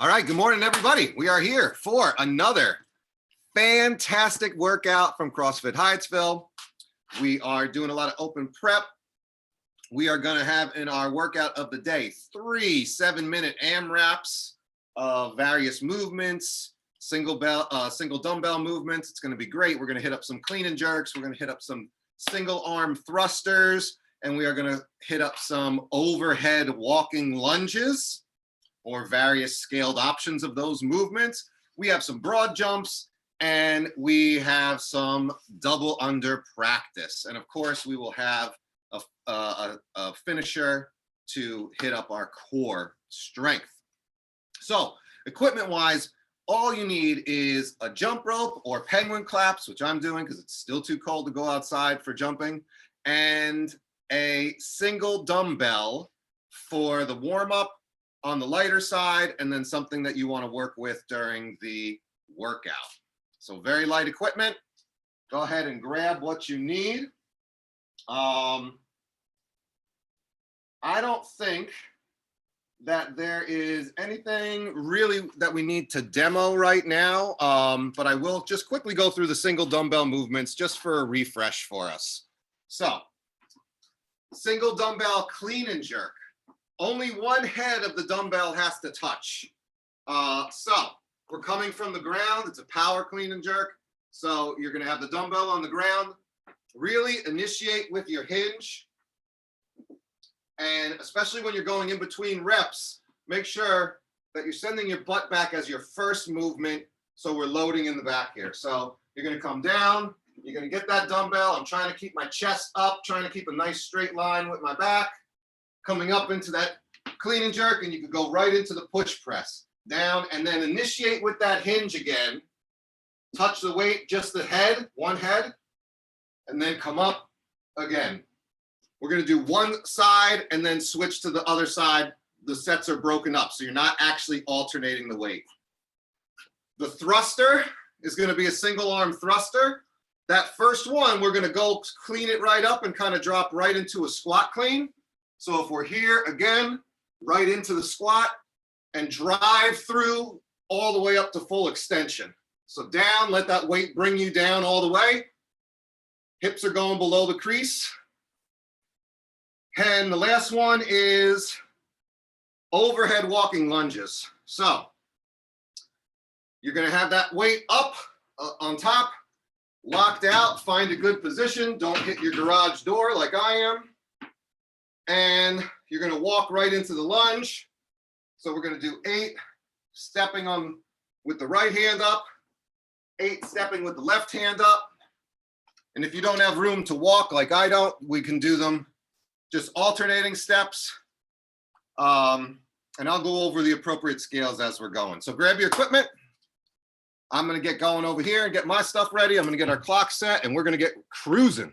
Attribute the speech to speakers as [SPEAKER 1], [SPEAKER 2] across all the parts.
[SPEAKER 1] All right, good morning, everybody. We are here for another fantastic workout from CrossFit Hyattsville. We are doing a lot of open prep. We are going to have in our workout of the day 3 7-minute AMRAPs of various movements, single dumbbell movements. It's going to be great. We're going to hit up some clean and jerks. We're going to hit up some single arm thrusters, and we are going to hit up some overhead walking lunges, or various scaled options of those movements. We have some broad jumps, and we have some double under practice. And of course, we will have a finisher to hit up our core strength. So equipment-wise, all you need is a jump rope or penguin claps, which I'm doing because it's still too cold to go outside for jumping, and a single dumbbell for the warm-up on the lighter side, and then something that you want to work with during the workout. So very light equipment. Go ahead and grab what you need. I don't think that there is anything really that we need to demo right now, but I will just quickly go through the single dumbbell movements just for a refresh for us. So, single dumbbell clean and jerk. Only one head of the dumbbell has to touch. So we're coming from the ground. It's a power clean and jerk. So you're going to have the dumbbell on the ground. Really initiate with your hinge. And especially when you're going in between reps, make sure that you're sending your butt back as your first movement. So we're loading in the back here. So you're going to come down. You're going to get that dumbbell. I'm trying to keep my chest up, trying to keep a nice straight line with my back. Coming up into that clean and jerk, and you could go right into the push press. Down, and then initiate with that hinge again. Touch the weight, just the head, one head, and then come up again. We're going to do one side and then switch to the other side. The sets are broken up, so you're not actually alternating the weight. The thruster is going to be a single arm thruster. That first one, we're going to go clean it right up and kind of drop right into a squat clean. So if we're here again, right into the squat and drive through all the way up to full extension. So down, let that weight bring you down all the way. Hips are going below the crease. And the last one is overhead walking lunges. So you're going to have that weight up on top, locked out, find a good position. Don't hit your garage door like I am. And you're going to walk right into the lunge. So we're going to do 8 stepping on with the right hand up, 8 stepping with the left hand up. And if you don't have room to walk like I don't, we can do them just alternating steps. And I'll go over the appropriate scales as we're going. So grab your equipment. I'm going to get going over here and get my stuff ready. I'm going to get our clock set, and we're going to get cruising.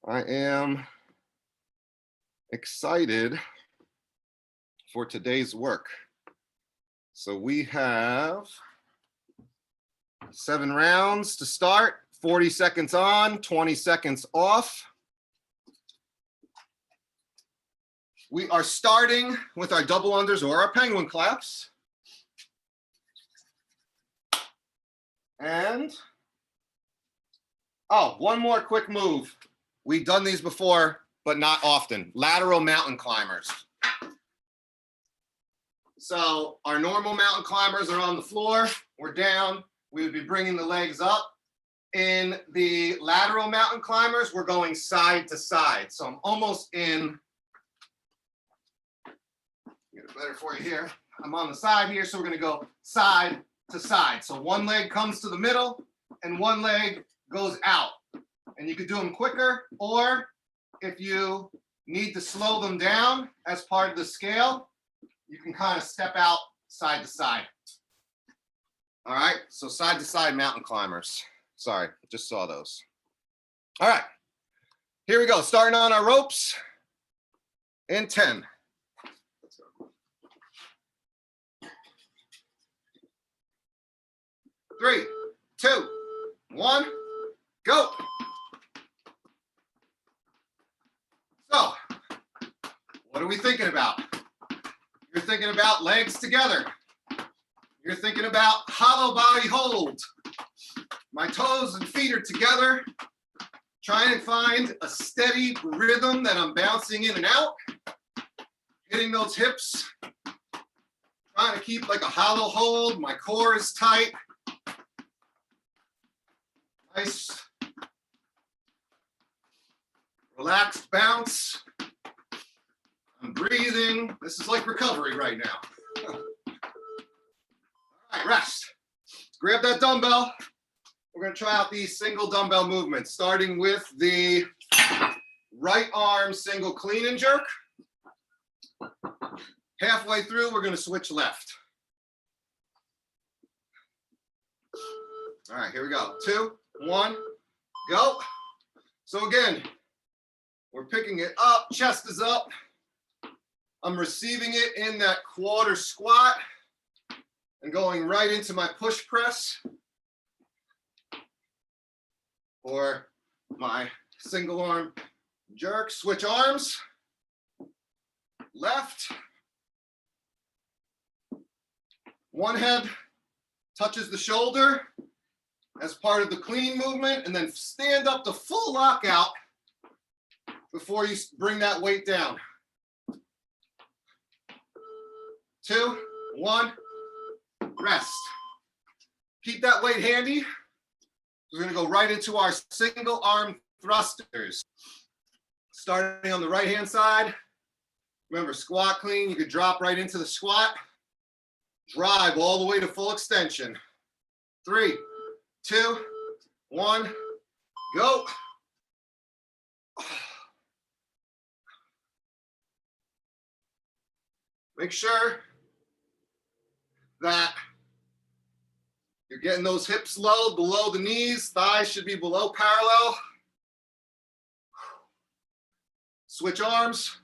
[SPEAKER 1] I am excited for today's work. So we have 7 rounds to start, 40 seconds on, 20 seconds off. We are starting with our double unders or our penguin claps. And, oh, one more quick move. We've done these before, but not often. Lateral mountain climbers. So our normal mountain climbers are on the floor. We're down. We would be bringing the legs up. In the lateral mountain climbers, we're going side to side. So I'm almost in. Get it better for you here. I'm on the side here, so we're going to go side to side. So one leg comes to the middle, and one leg goes out. And you could do them quicker, or if you need to slow them down as part of the scale, you can kind of step out side to side. All right, so side to side mountain climbers. Sorry, just saw those. All right, here we go. Starting on our ropes in 10. Let's go. 3, 2, 1, go. So What are we thinking about? You're thinking about legs together. You're thinking about hollow body hold. My toes and feet are together. Trying to find a steady rhythm that I'm bouncing in and out. Hitting those hips. Trying to keep like a hollow hold. My core is tight. Nice. Relaxed bounce. I'm breathing. This is like recovery right now. All right, rest. Grab that dumbbell. We're going to try out these single dumbbell movements, starting with the right arm single clean and jerk. Halfway through, we're going to switch left. All right, here we go. 2, 1, go. So again, we're picking it up, chest is up. I'm receiving it in that quarter squat and going right into my push press or my single arm jerk. Switch arms, left. One head touches the shoulder as part of the clean movement, and then stand up to full lockout before you bring that weight down. 2, 1, rest. Keep that weight handy. We're going to go right into our single arm thrusters. Starting on the right hand side. Remember, squat clean. You could drop right into the squat. Drive all the way to full extension. 3, 2, 1, go. Make sure that you're getting those hips low, below the knees. Thighs should be below parallel. Switch arms.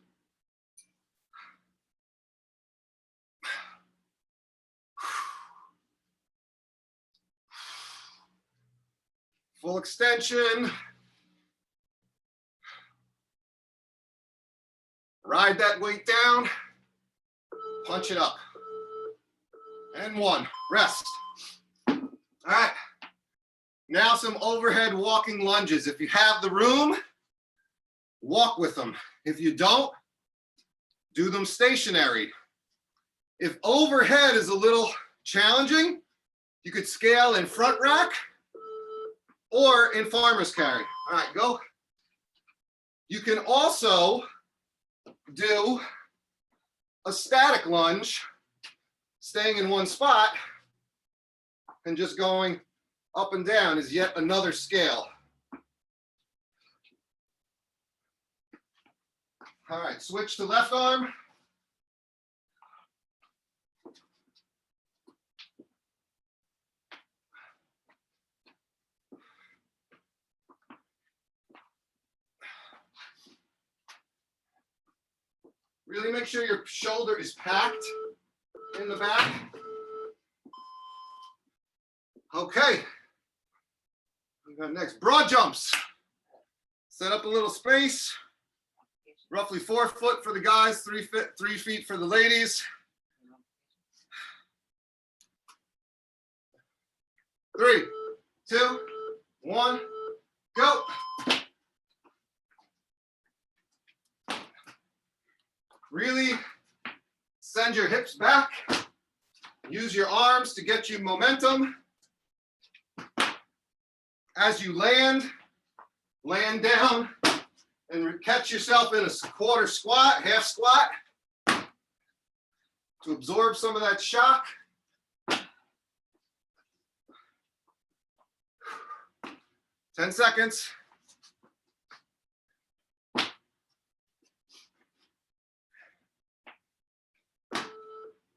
[SPEAKER 1] Full extension. Ride that weight down. Punch it up. And 1, rest. All right. Now some overhead walking lunges. If you have the room, walk with them. If you don't, do them stationary. If overhead is a little challenging, you could scale in front rack or in farmer's carry. All right, go. You can also do a static lunge, staying in one spot and just going up and down is yet another scale. All right, switch to left arm. Really make sure your shoulder is packed in the back. Okay. We got next, broad jumps. Set up a little space. Roughly 4 foot for the guys, 3 feet for the ladies. 3, 2, 1, go. Really send your hips back. Use your arms to get you momentum. As you land down and catch yourself in a quarter squat, half squat to absorb some of that shock. 10 seconds.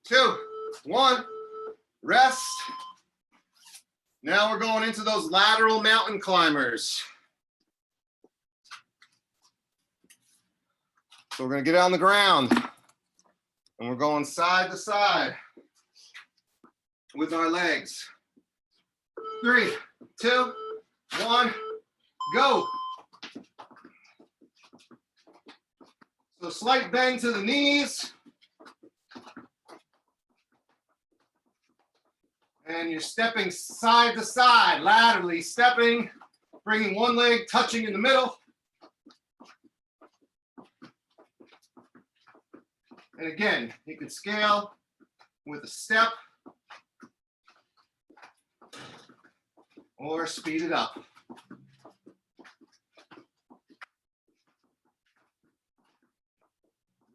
[SPEAKER 1] 2, 1, rest. Now we're going into those lateral mountain climbers. So we're going to get on the ground and we're going side to side with our legs. 3, 2, 1, go. So slight bend to the knees. And you're stepping side to side, laterally stepping, bringing one leg touching in the middle. And again, you can scale with a step or speed it up.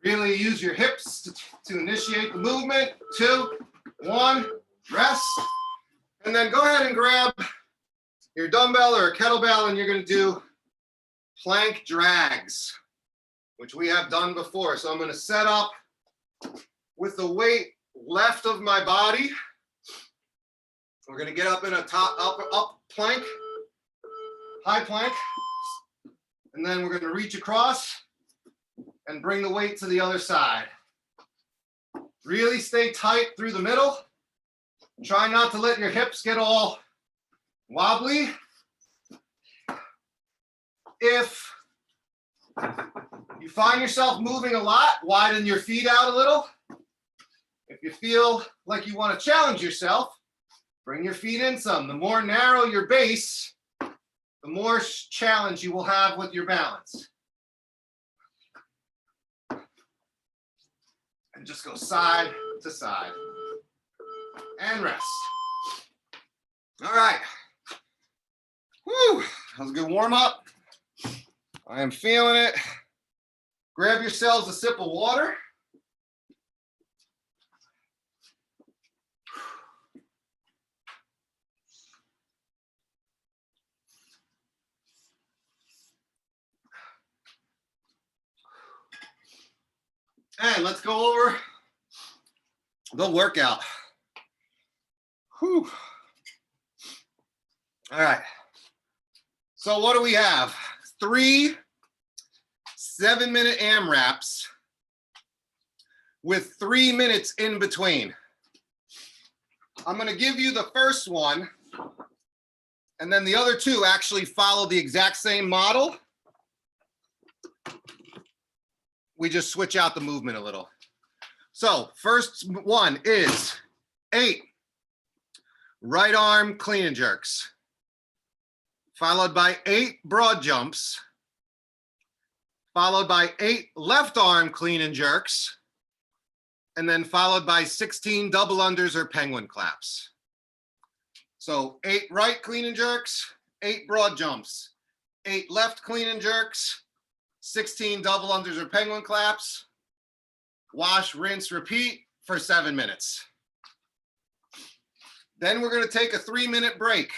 [SPEAKER 1] Really use your hips to initiate the movement. 2, 1, rest. And then go ahead and grab your dumbbell or a kettlebell and you're going to do plank drags, which we have done before. So I'm going to set up with the weight left of my body. We're going to get up in a up plank, high plank, and then we're going to reach across and bring the weight to the other side. Really stay tight through the middle. Try not to let your hips get all wobbly. If you find yourself moving a lot, widen your feet out a little. If you feel like you want to challenge yourself, bring your feet in some. The more narrow your base, the more challenge you will have with your balance. And just go side to side. And rest. All right. Woo, that was a good warm up. I am feeling it. Grab yourselves a sip of water. And let's go over the workout. Whew. All right. So what do we have? 3 7-minute AMRAPs with 3 minutes in between. I'm going to give you the first one, and then the other 2 actually follow the exact same model. We just switch out the movement a little. So first one is 8 right arm clean and jerks, followed by 8 broad jumps, followed by 8 left arm clean and jerks, and then followed by 16 double unders or penguin claps. So 8 right clean and jerks, 8 broad jumps, 8 left clean and jerks, 16 double unders or penguin claps, wash, rinse, repeat for 7 minutes. Then we're going to take a 3-minute break.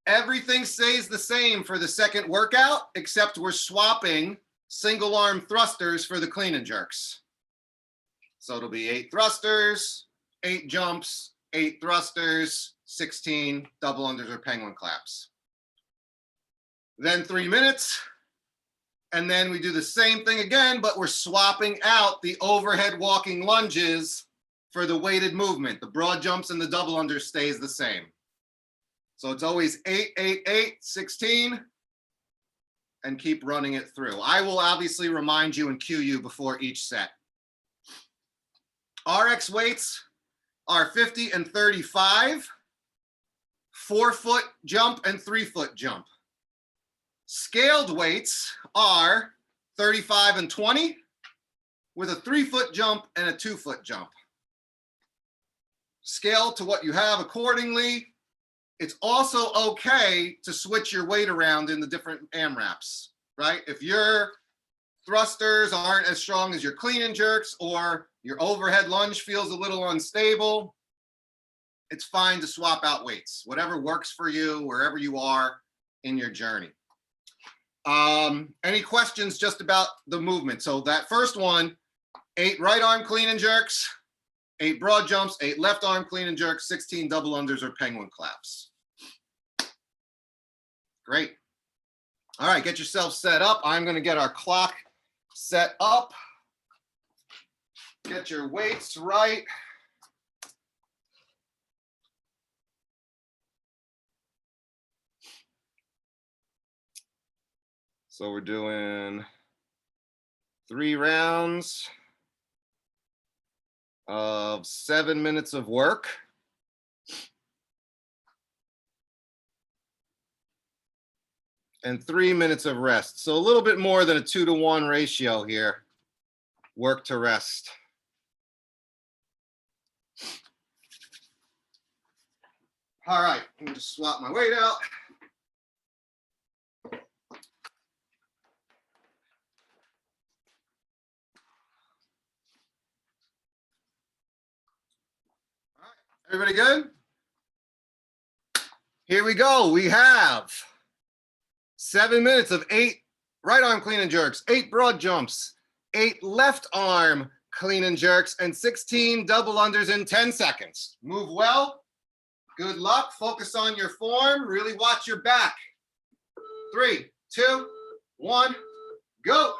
[SPEAKER 1] Everything stays the same for the second workout, except we're swapping single arm thrusters for the clean and jerks. So it'll be 8 thrusters, 8 jumps, 8 thrusters, 16 double unders or penguin claps. Then 3 minutes. And then we do the same thing again, but we're swapping out the overhead walking lunges for the weighted movement. The broad jumps and the double unders stays the same. So it's always 8, 8, 8, 16, and keep running it through. I will obviously remind you and cue you before each set. RX weights are 50 and 35, 4-foot jump and 3-foot jump. Scaled weights are 35 and 20 with a 3-foot jump and a 2-foot jump. Scale to what you have accordingly. It's also okay to switch your weight around in the different AMRAPs, right? If your thrusters aren't as strong as your clean and jerks, or your overhead lunge feels a little unstable, it's fine to swap out weights. Whatever works for you, wherever you are in your journey. Any questions just about the movement? So that first one, 8 right arm clean and jerks, 8 broad jumps, 8 left arm clean and jerks, 16 double unders or penguin claps. Great. All right, get yourself set up. I'm going to get our clock set up. Get your weights right. So we're doing 3 rounds of 7 minutes of work. And 3 minutes of rest. So a little bit more than a 2-to-1 ratio here. Work to rest. All right, let me just swap my weight out. All right, everybody good? Here we go. We have 7 minutes of 8 right arm clean and jerks, 8 broad jumps, 8 left arm clean and jerks, and 16 double unders in 10 seconds. Move well. Good luck. Focus on your form. Really watch your back. 3, 2, 1, go.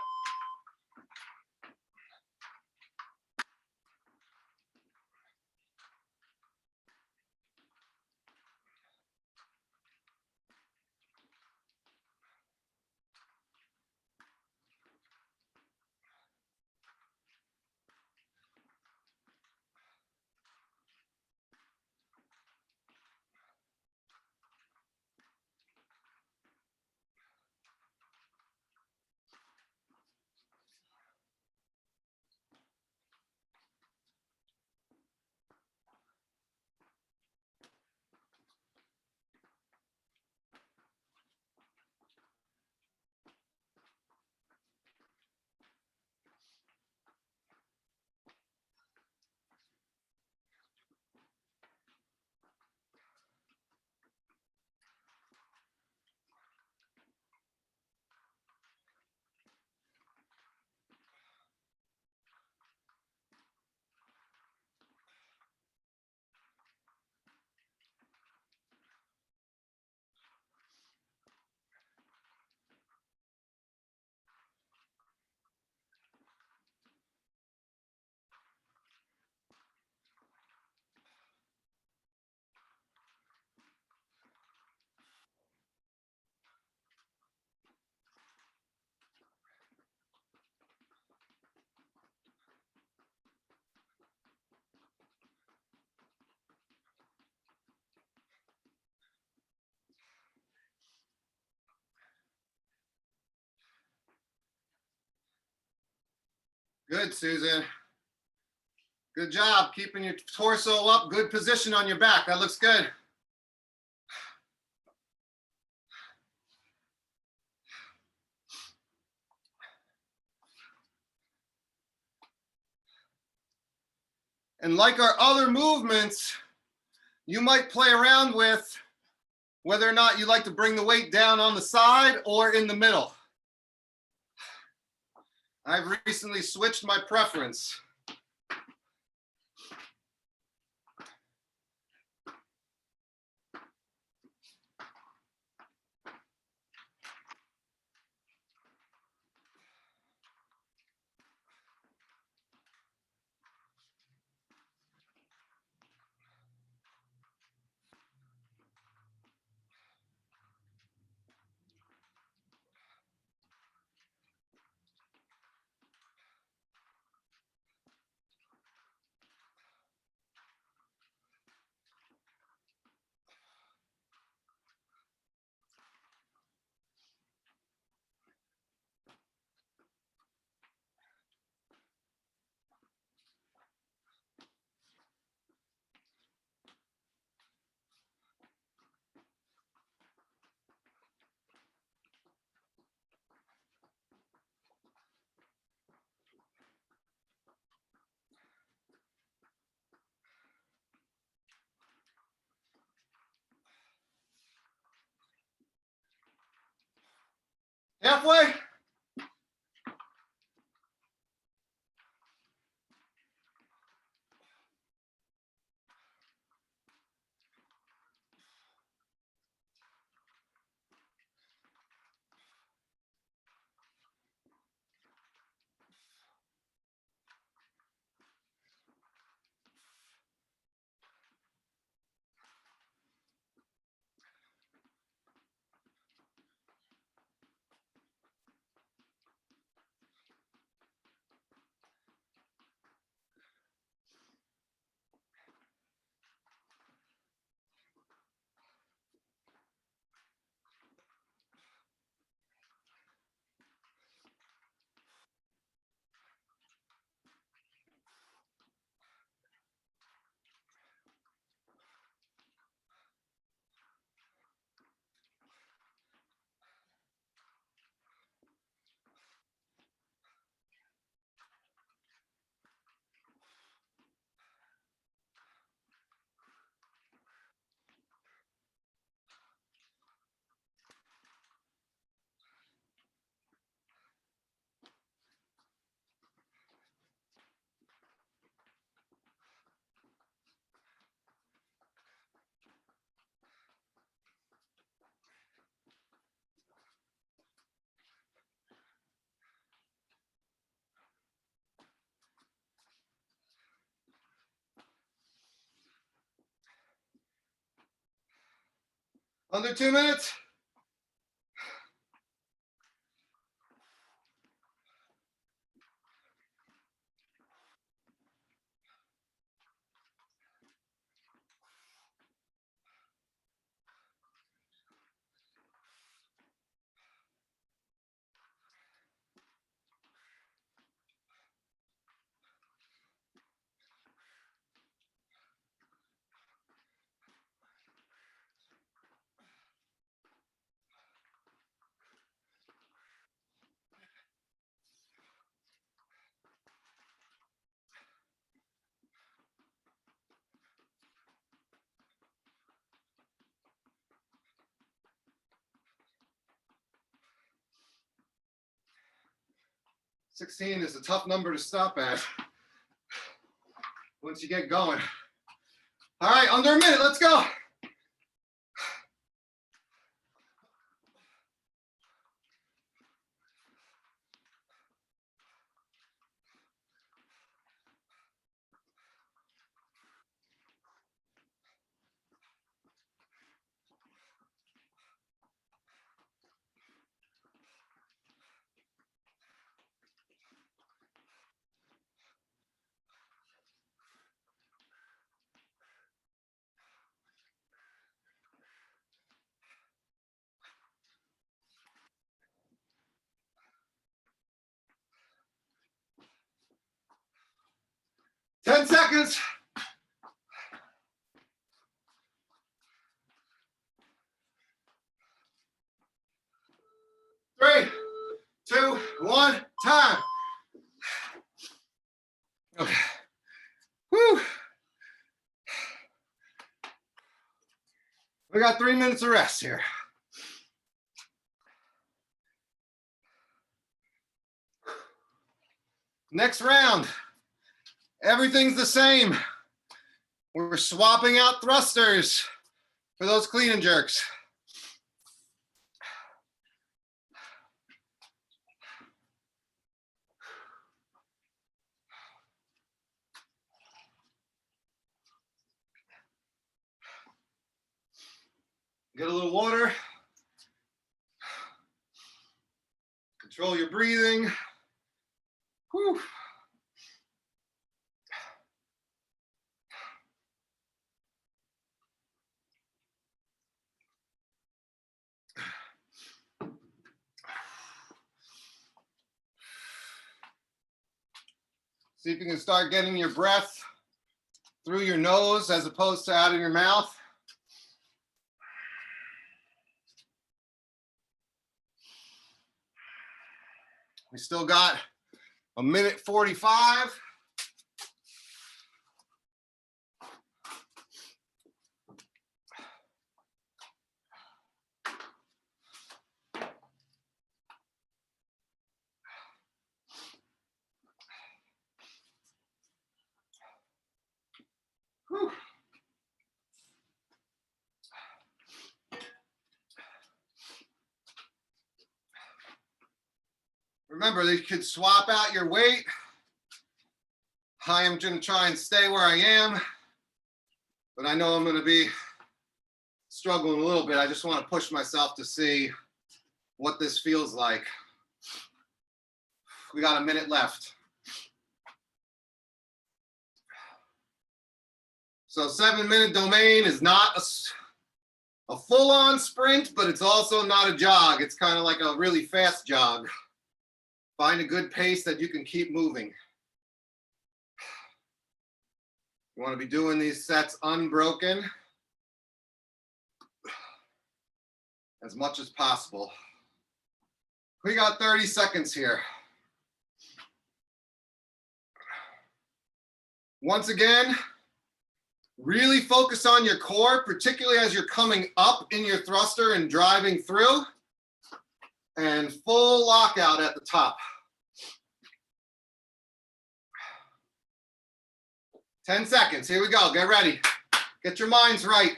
[SPEAKER 1] Good, Susan. Good job keeping your torso up. Good position on your back. That looks good. And like our other movements, you might play around with whether or not you like to bring the weight down on the side or in the middle. I've recently switched my preference. Under 2 minutes. $16 is a tough number to stop at once you get going. All right, under a minute, let's go. Ten seconds. 3, 2, 1, time. Okay. Whew. We got 3 minutes of rest here. Next round. Everything's the same. We're swapping out thrusters for those clean and jerks. Get a little water. Control your breathing. Whew. See if you can start getting your breath through your nose as opposed to out of your mouth. We still got a minute 45. Whew. Remember, you could swap out your weight. I am going to try and stay where I am, but I know I'm going to be struggling a little bit. I just want to push myself to see what this feels like. We got a minute left. So 7-minute domain is not a full-on sprint, but it's also not a jog. It's kind of like a really fast jog. Find a good pace that you can keep moving. You want to be doing these sets unbroken as much as possible. We got 30 seconds here. Once again, really focus on your core, particularly as you're coming up in your thruster and driving through. And full lockout at the top. 10 seconds. Here we go. Get ready. Get your minds right.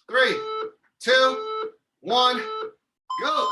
[SPEAKER 1] 3, 2, 1, go.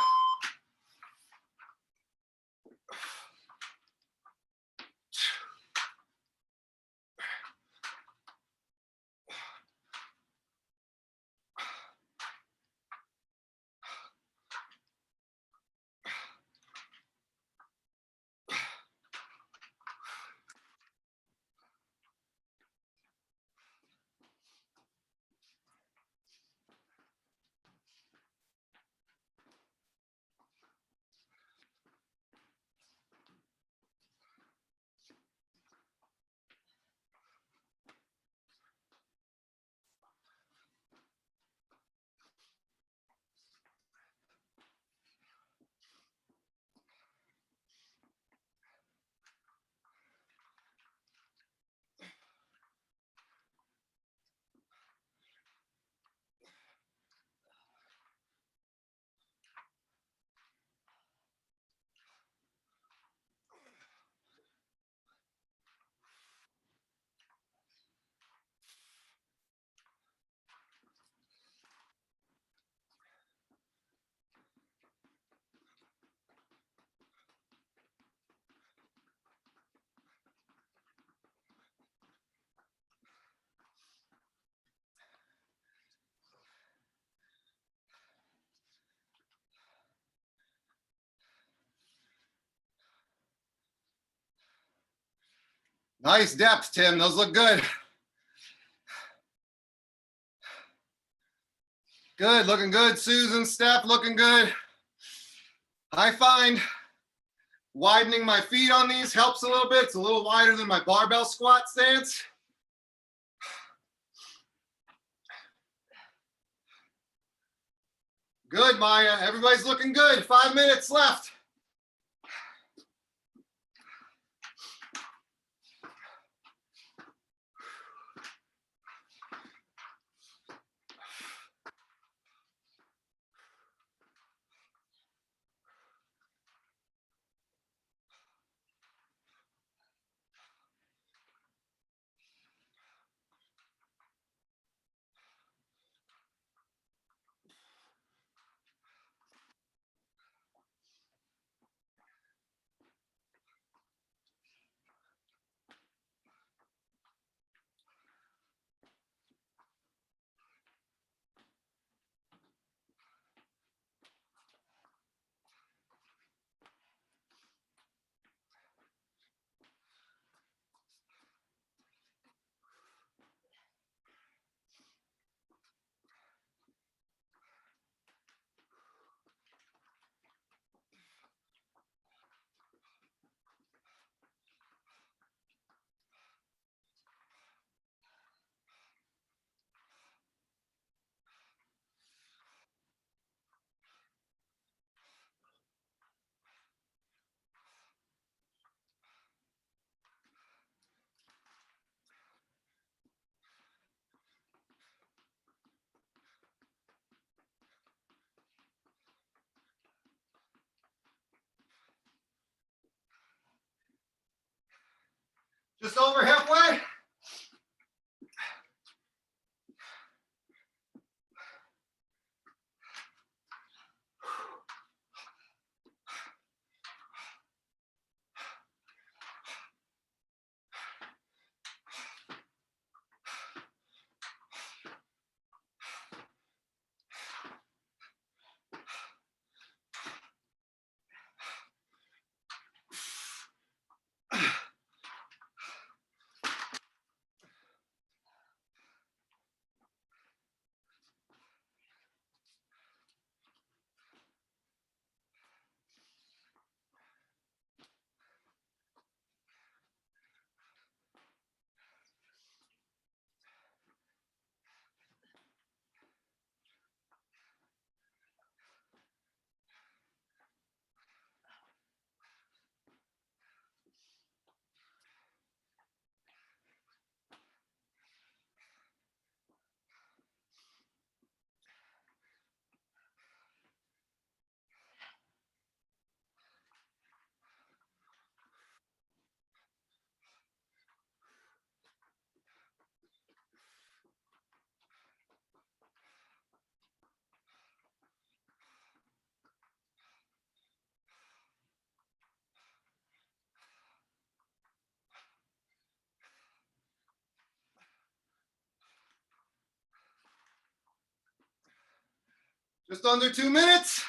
[SPEAKER 1] Nice depth, Tim. Those look good. Good, looking good. Susan, Steph, looking good. I find widening my feet on these helps a little bit. It's a little wider than my barbell squat stance. Good, Maya. Everybody's looking good. 5 minutes left. Just over halfway. Just under 2 minutes.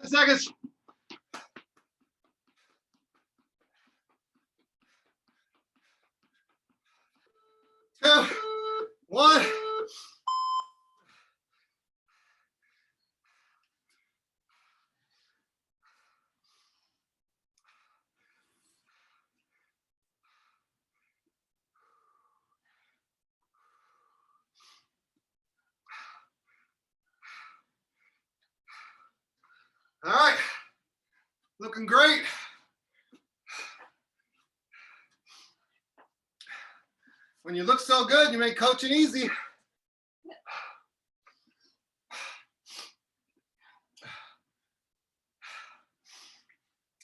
[SPEAKER 1] seconds. 2, 1. All right, looking great. When you look so good, you make coaching easy.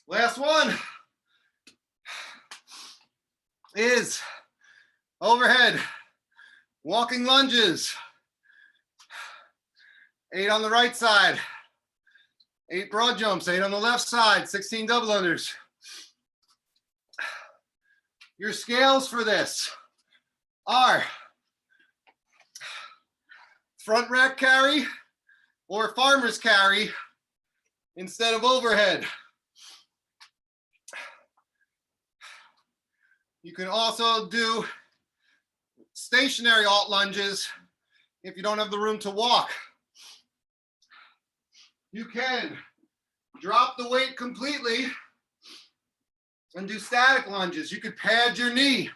[SPEAKER 1] Last one is overhead walking lunges. 8 on the right side, 8 broad jumps, 8 on the left side, 16 double unders. Your scales for this are front rack carry or farmer's carry instead of overhead. You can also do stationary alt lunges if you don't have the room to walk. You can drop the weight completely and do static lunges. You could pad your knee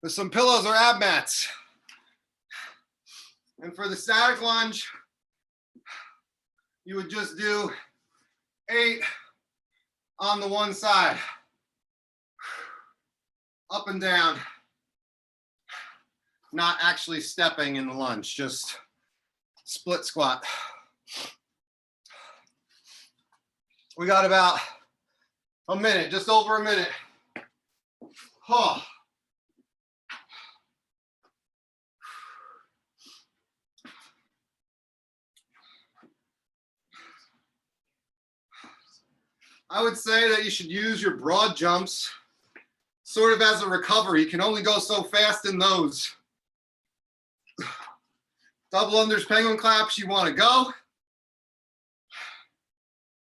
[SPEAKER 1] with some pillows or ab mats. And for the static lunge, you would just do 8 on the one side, up and down, not actually stepping in the lunge, just split squat. We got about a minute, just over a minute. Oh. I would say that you should use your broad jumps sort of as a recovery. You can only go so fast in those. Double unders, penguin claps, you want to go.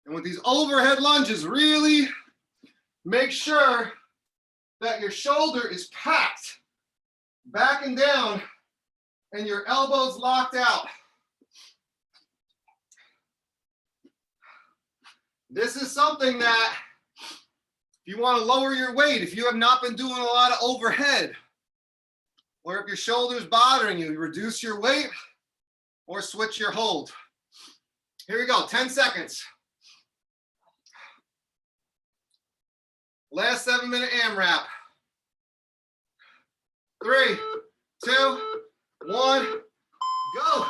[SPEAKER 1] And with these overhead lunges, really make sure that your shoulder is packed back and down and your elbows locked out. This is something that if you want to lower your weight, if you have not been doing a lot of overhead, or if your shoulder's bothering you, reduce your weight or switch your hold. Here we go, 10 seconds. Last 7-minute AMRAP. 3, 2, 1, go.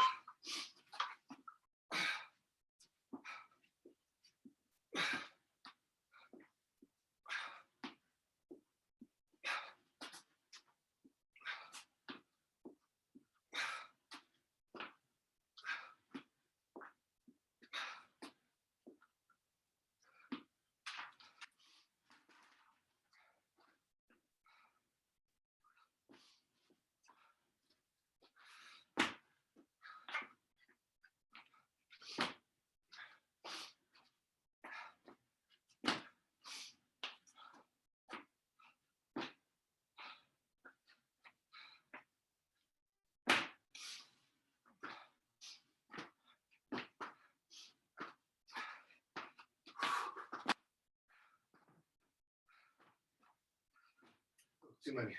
[SPEAKER 1] Too many.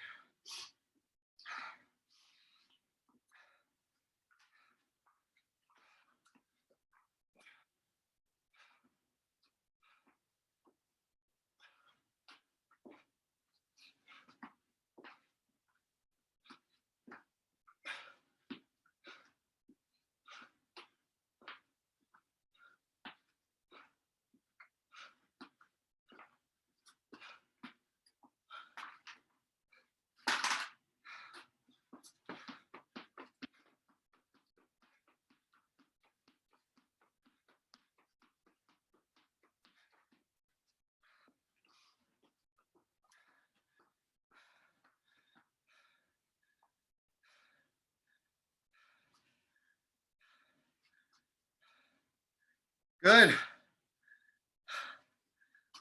[SPEAKER 1] Good.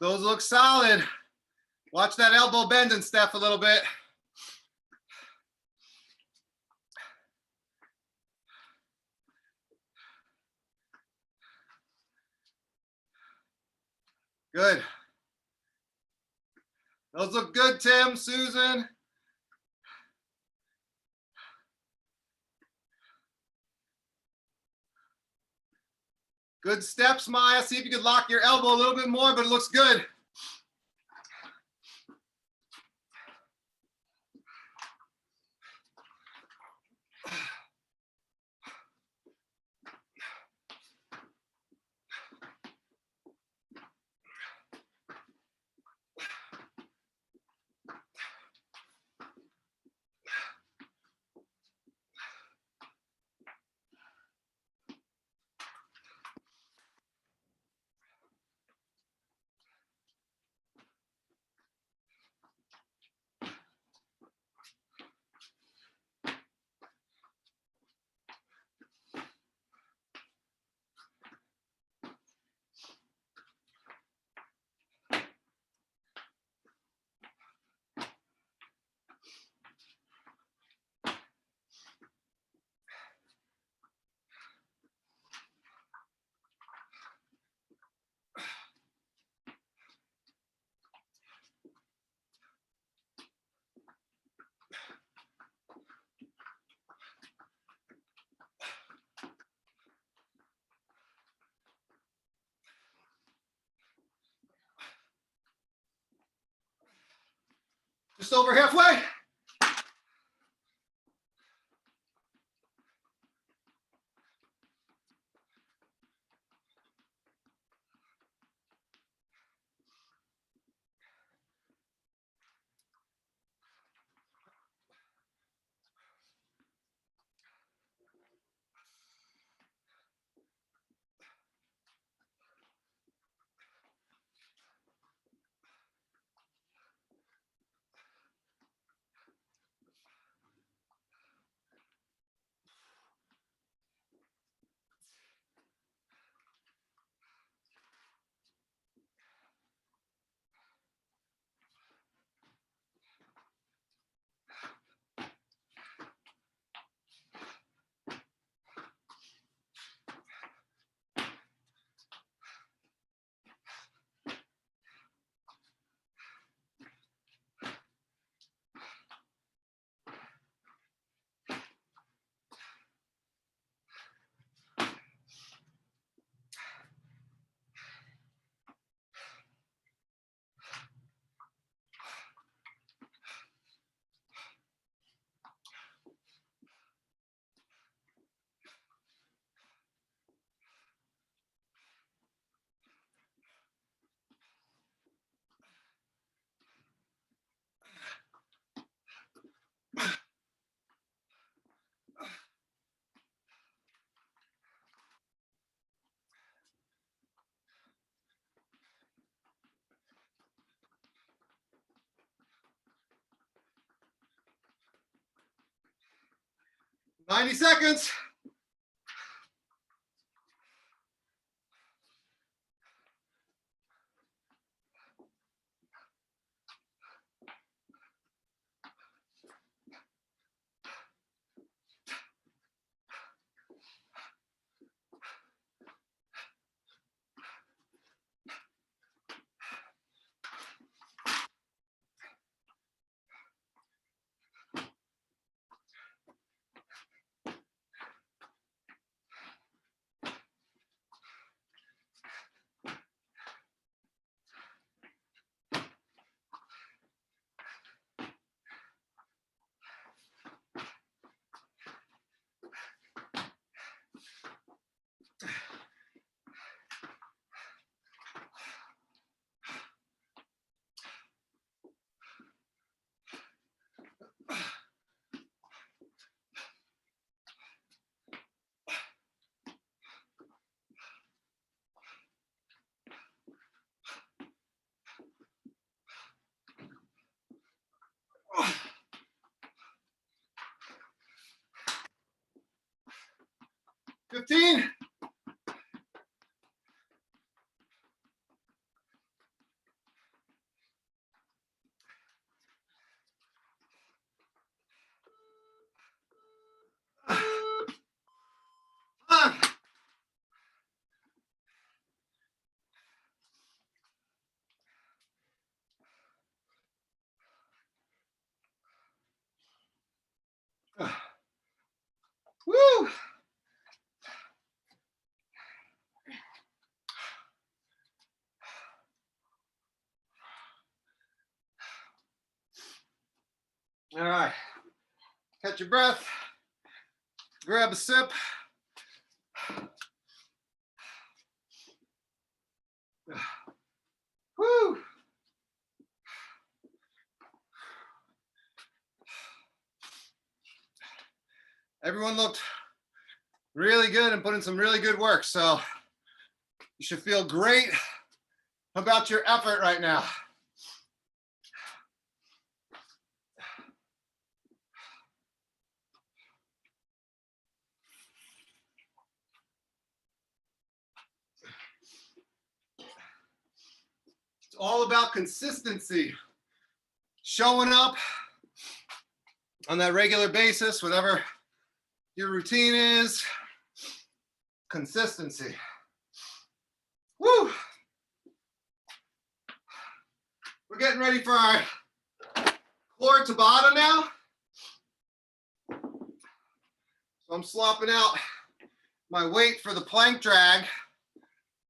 [SPEAKER 1] Those look solid. Watch that elbow bending, Steph, a little bit. Good. Those look good, Tim, Susan. Good steps, Maya. See if you could lock your elbow a little bit more, but it looks good. Just over halfway. Ninety seconds. Oh. 15. All right. Catch your breath. Grab a sip. Woo. Everyone looked really good and put in some really good work. So you should feel great about your effort right now. It's all about consistency. Showing up on that regular basis, whatever your routine is. Consistency. Woo! We're getting ready for our core Tabata now. So I'm swapping out my weight for the plank drag.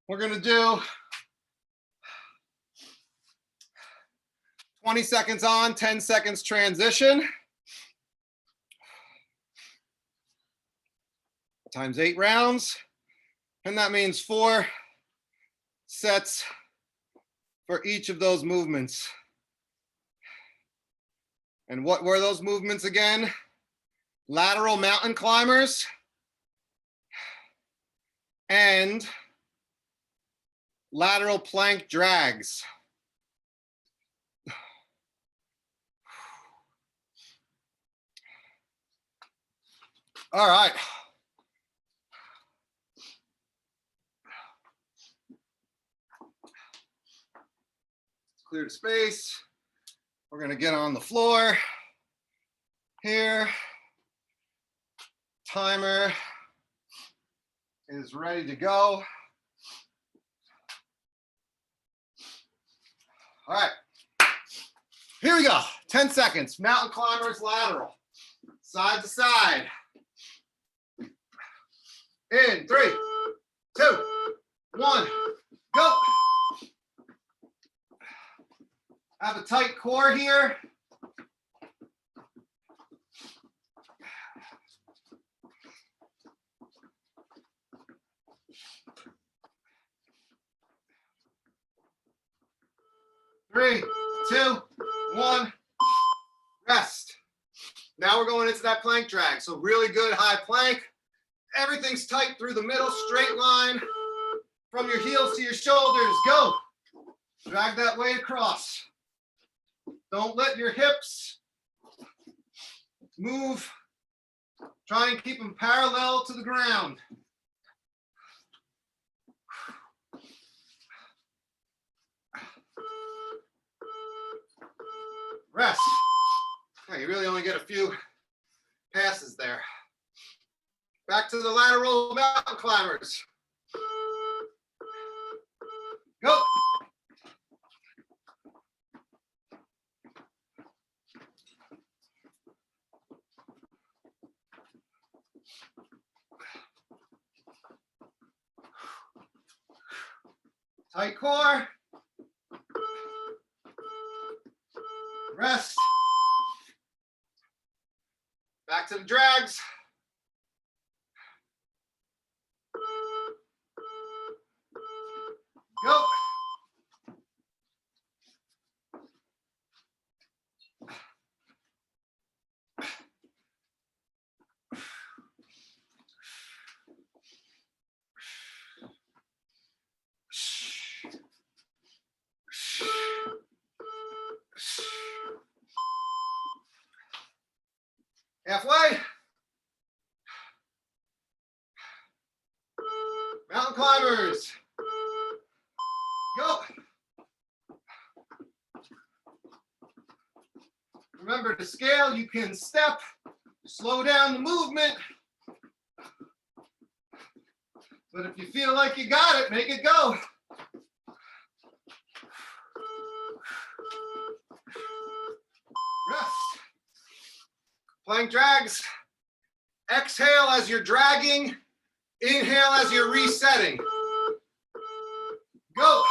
[SPEAKER 1] We're gonna do 20 seconds on, 10 seconds transition. Times 8 rounds. And that means 4 sets for each of those movements. And what were those movements again? Lateral mountain climbers and lateral plank drags. All right. Clear the space. We're going to get on the floor here. Timer is ready to go. All right. Here we go. 10 seconds. Mountain climbers lateral. Side to side. In 3, 2, 1, go. Have a tight core here. Three, two, one, rest. Now we're going into that plank drag. So really good high plank. Everything's tight through the middle, straight line from your heels to your shoulders. Go. Drag that weight across. Don't let your hips move. Try and keep them parallel to the ground. Rest. Okay, you really only get a few passes there. Back to the lateral mountain climbers. Go. Tight core. Rest. Back to the drags. Go. Halfway. Mountain climbers. Go. Remember to scale, you can step, slow down the movement. But if you feel like you got it, make it go. Rest. Plank drags. Exhale as you're dragging. Inhale as you're resetting. Go.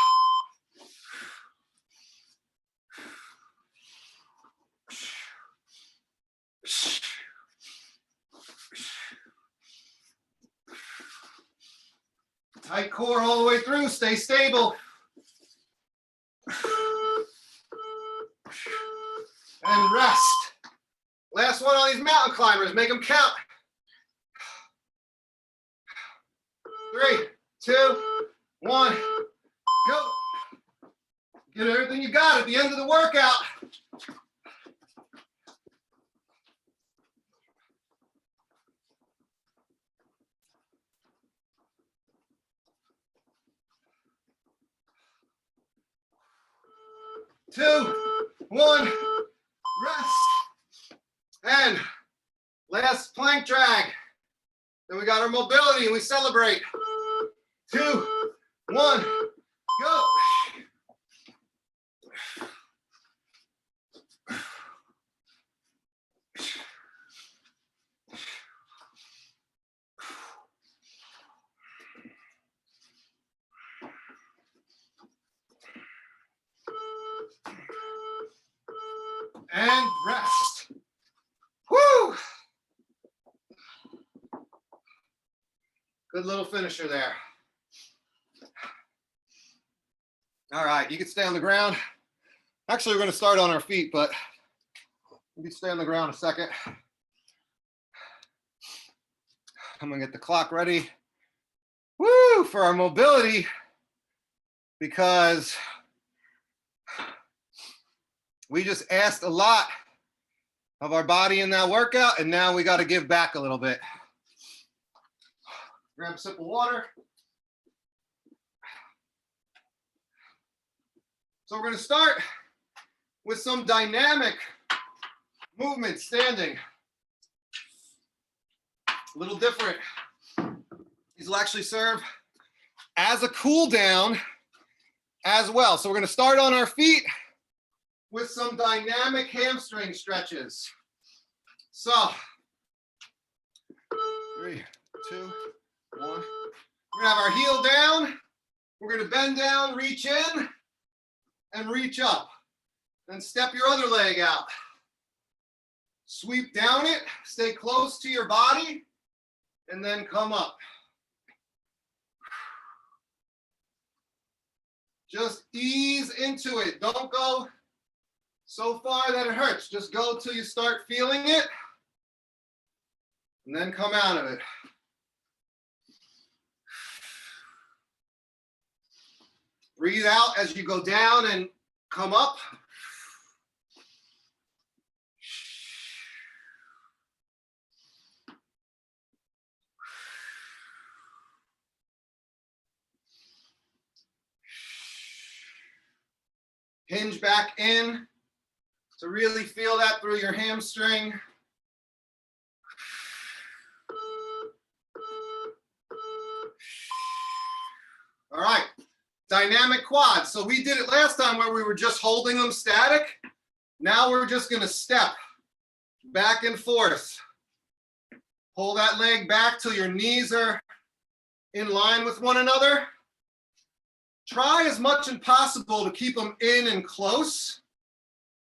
[SPEAKER 1] Tight core all the way through. Stay stable. And rest. Last one on these mountain climbers. Make them count. 3, 2, 1, go. Get everything you got at the end of the workout. Two, one, rest. And last plank drag. Then we got our mobility and we celebrate. 2, 1, go. And rest. Woo! Good little finisher there. All right, you can stay on the ground. Actually, we're going to start on our feet, but you can stay on the ground a second. I'm going to get the clock ready. Woo! For our mobility, because we just asked a lot of our body in that workout, and now we got to give back a little bit. Grab a sip of water. So we're going to start with some dynamic movement standing. A little different. These will actually serve as a cool down as well. So we're going to start on our feet with some dynamic hamstring stretches. So, 3, 2, 1. We're gonna have our heel down. We're gonna bend down, reach in, and reach up. Then step your other leg out. Sweep down it, stay close to your body, and then come up. Just ease into it. Don't go so far that it hurts. Just go till you start feeling it, and then come out of it. Breathe out as you go down and come up. Hinge back in to really feel that through your hamstring. All right, dynamic quads. So we did it last time where we were just holding them static. Now we're just gonna step back and forth. Pull that leg back till your knees are in line with one another. Try as much as possible to keep them in and close.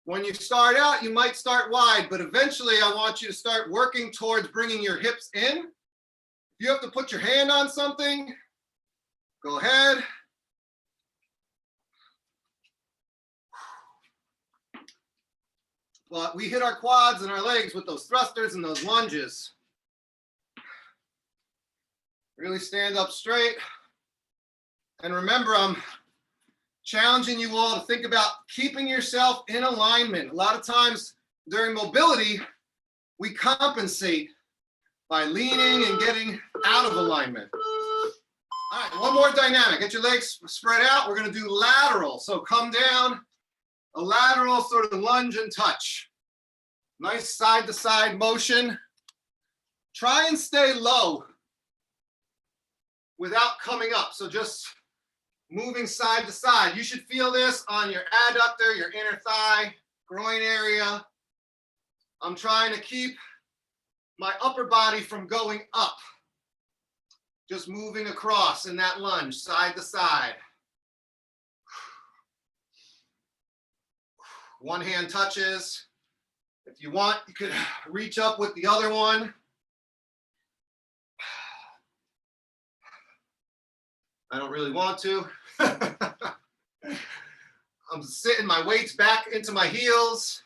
[SPEAKER 1] When you start out, you might start wide, but eventually I want you to start working towards bringing your hips in. If you have to put your hand on something, go ahead. But we hit our quads and our legs with those thrusters and those lunges. Really stand up straight. And remember, I'm challenging you all to think about keeping yourself in alignment. A lot of times during mobility, we compensate by leaning and getting out of alignment. All right, one more dynamic. Get your legs spread out. We're going to do lateral. So come down, a lateral sort of lunge and touch. Nice side to side motion. Try and stay low without coming up. So just moving side to side. You should feel this on your adductor, your inner thigh, groin area. I'm trying to keep my upper body from going up. Just moving across in that lunge, side to side. One hand touches. If you want, you could reach up with the other one. I don't really want to. I'm sitting my weights back into my heels.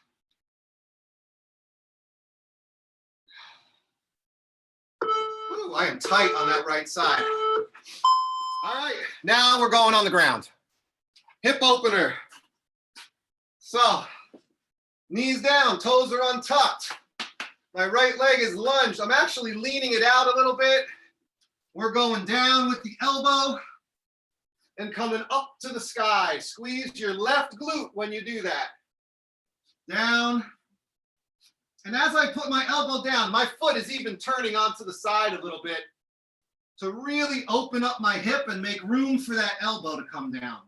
[SPEAKER 1] Ooh, I am tight on that right side. All right, now we're going on the ground. Hip opener. So, knees down, toes are untucked. My right leg is lunged. I'm actually leaning it out a little bit. We're going down with the elbow and coming up to the sky. Squeeze your left glute when you do that. Down. And as I put my elbow down, my foot is even turning onto the side a little bit to really open up my hip and make room for that elbow to come down.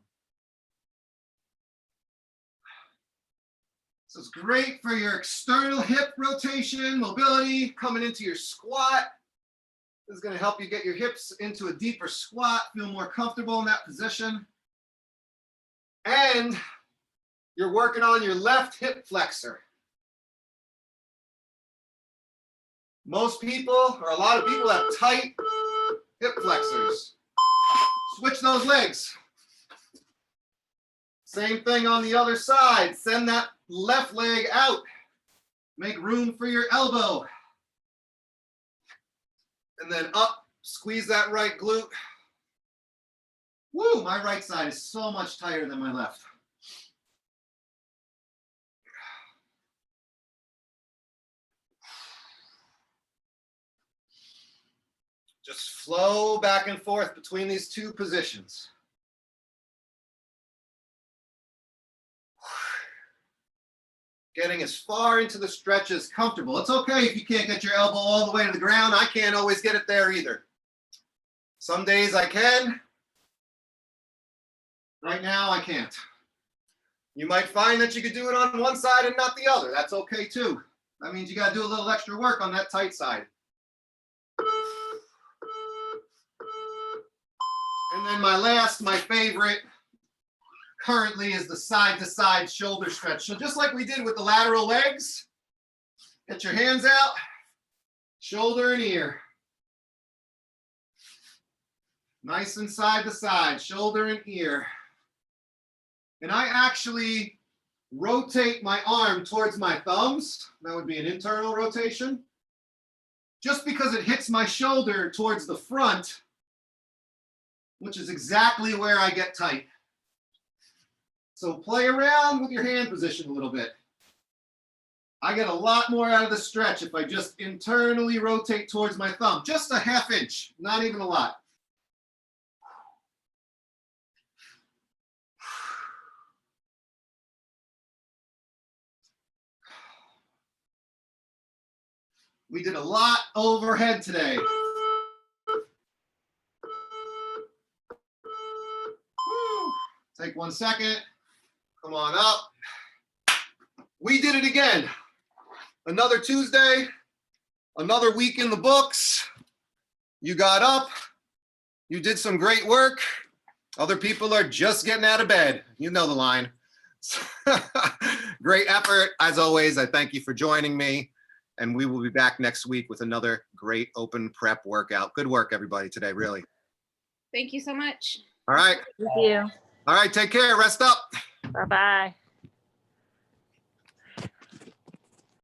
[SPEAKER 1] So it's great for your external hip rotation, mobility, coming into your squat. This is going to help you get your hips into a deeper squat, feel more comfortable in that position. And you're working on your left hip flexor. Most people, or a lot of people, have tight hip flexors. Switch those legs. Same thing on the other side. Send that left leg out. Make room for your elbow. And then up, squeeze that right glute. Woo, my right side is so much tighter than my left. Just flow back and forth between these two positions. Getting as far into the stretch as comfortable. It's okay if you can't get your elbow all the way to the ground. I can't always get it there either. Some days I can. Right now I can't. You might find that you could do it on one side and not the other. That's okay too. That means you got to do a little extra work on that tight side. And then my favorite, currently is the side-to-side shoulder stretch. So just like we did with the lateral legs, get your hands out, shoulder and ear. Nice and side to side, shoulder and ear. And I actually rotate my arm towards my thumbs. That would be an internal rotation. Just because it hits my shoulder towards the front, which is exactly where I get tight. So play around with your hand position a little bit. I get a lot more out of the stretch if I just internally rotate towards my thumb. Just a half inch, not even a lot. We did a lot overhead today. Take 1 second. Come on up. We did it again. Another Tuesday, another week in the books. You got up. You did some great work. Other people are just getting out of bed. You know the line. Great effort. As always, I thank you for joining me. And we will be back next week with another great open prep workout. Good work, everybody, today, really.
[SPEAKER 2] Thank you so much.
[SPEAKER 1] All right.
[SPEAKER 3] Thank you.
[SPEAKER 1] All right, take care. Rest up.
[SPEAKER 3] Bye-bye.